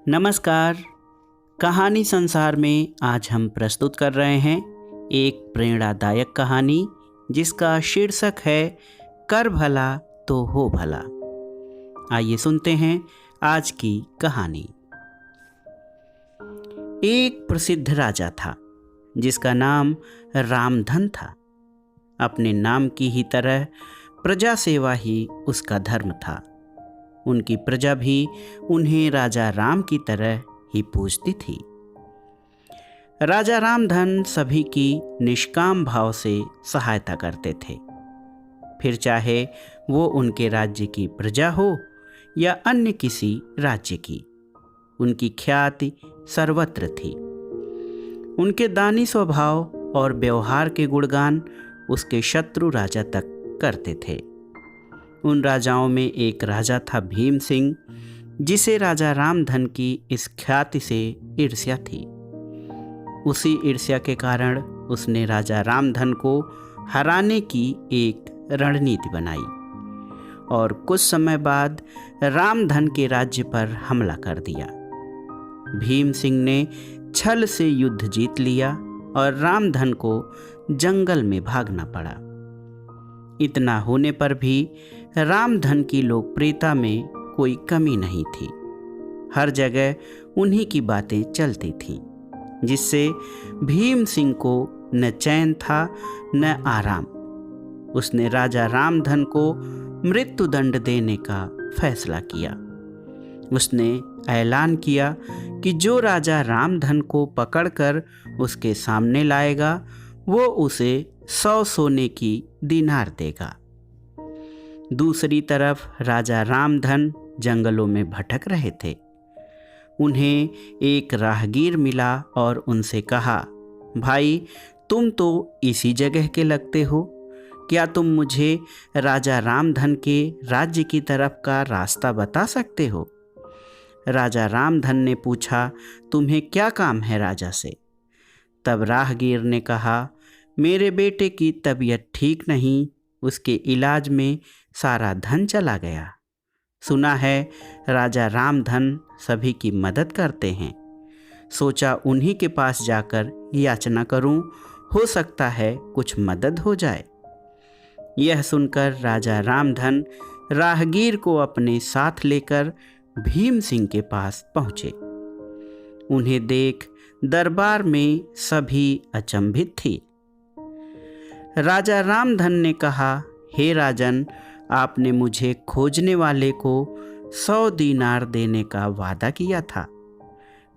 नमस्कार। कहानी संसार में आज हम प्रस्तुत कर रहे हैं एक प्रेरणादायक कहानी जिसका शीर्षक है कर भला तो हो भला। आइए सुनते हैं आज की कहानी। एक प्रसिद्ध राजा था जिसका नाम रामधन था। अपने नाम की ही तरह प्रजा सेवा ही उसका धर्म था। उनकी प्रजा भी उन्हें राजा राम की तरह ही पूजती थी। राजा रामधन सभी की निष्काम भाव से सहायता करते थे, फिर चाहे वो उनके राज्य की प्रजा हो या अन्य किसी राज्य की। उनकी ख्याति सर्वत्र थी। उनके दानी स्वभाव और व्यवहार के गुणगान उसके शत्रु राजा तक करते थे। उन राजाओं में एक राजा था भीम सिंह, जिसे राजा रामधन की इस ख्याति से ईर्ष्या थी। उसी ईर्ष्या के कारण उसने राजा रामधन को हराने की एक रणनीति बनाई और कुछ समय बाद रामधन के राज्य पर हमला कर दिया। भीम सिंह ने छल से युद्ध जीत लिया और रामधन को जंगल में भागना पड़ा। इतना होने पर भी रामधन की लोकप्रियता में कोई कमी नहीं थी। हर जगह उन्हीं की बातें चलती थीं, जिससे भीम सिंह को न चैन था न आराम। उसने राजा रामधन को मृत्युदंड देने का फैसला किया। उसने ऐलान किया कि जो राजा रामधन को पकड़कर उसके सामने लाएगा वो उसे 100 सोने की दीनार देगा। दूसरी तरफ राजा रामधन जंगलों में भटक रहे थे। उन्हें एक राहगीर मिला और उनसे कहा, भाई तुम तो इसी जगह के लगते हो, क्या तुम मुझे राजा रामधन के राज्य की तरफ का रास्ता बता सकते हो? राजा रामधन ने पूछा, तुम्हें क्या काम है राजा से? तब राहगीर ने कहा, मेरे बेटे की तबीयत ठीक नहीं, उसके इलाज में सारा धन चला गया। सुना है राजा रामधन सभी की मदद करते हैं, सोचा उन्हीं के पास जाकर याचना करूं, हो सकता है कुछ मदद हो जाए। यह सुनकर राजा रामधन राहगीर को अपने साथ लेकर भीम सिंह के पास पहुँचे। उन्हें देख दरबार में सभी अचंभित थी। राजा रामधन ने कहा, हे राजन, आपने मुझे खोजने वाले को 100 दीनार देने का वादा किया था।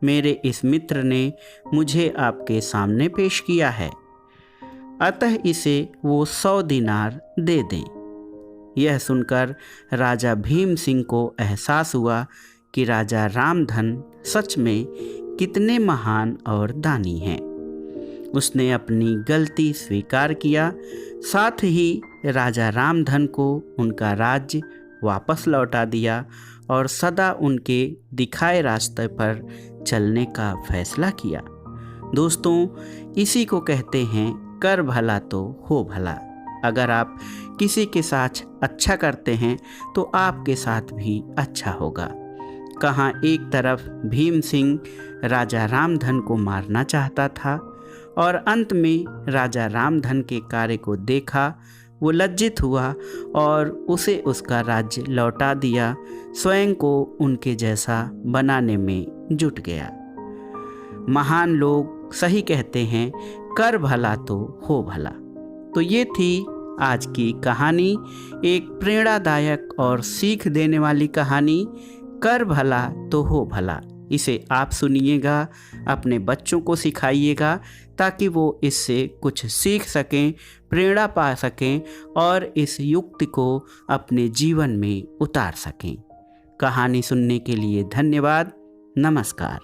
मेरे इस मित्र ने मुझे आपके सामने पेश किया है, अतः इसे वो 100 दीनार दे दें। यह सुनकर राजा भीम सिंह को एहसास हुआ कि राजा रामधन सच में कितने महान और दानी हैं। उसने अपनी गलती स्वीकार किया, साथ ही राजा रामधन को उनका राज्य वापस लौटा दिया और सदा उनके दिखाए रास्ते पर चलने का फैसला किया। दोस्तों, इसी को कहते हैं कर भला तो हो भला। अगर आप किसी के साथ अच्छा करते हैं तो आपके साथ भी अच्छा होगा। कहाँ एक तरफ भीम सिंह राजा रामधन को मारना चाहता था और अंत में राजा रामधन के कार्य को देखा, वो लज्जित हुआ और उसे उसका राज्य लौटा दिया, स्वयं को उनके जैसा बनाने में जुट गया। महान लोग सही कहते हैं, कर भला तो हो भला। तो ये थी आज की कहानी, एक प्रेरणादायक और सीख देने वाली कहानी, कर भला तो हो भला। इसे आप सुनिएगा, अपने बच्चों को सिखाइएगा ताकि वो इससे कुछ सीख सकें, प्रेरणा पा सकें और इस युक्ति को अपने जीवन में उतार सकें। कहानी सुनने के लिए धन्यवाद। नमस्कार।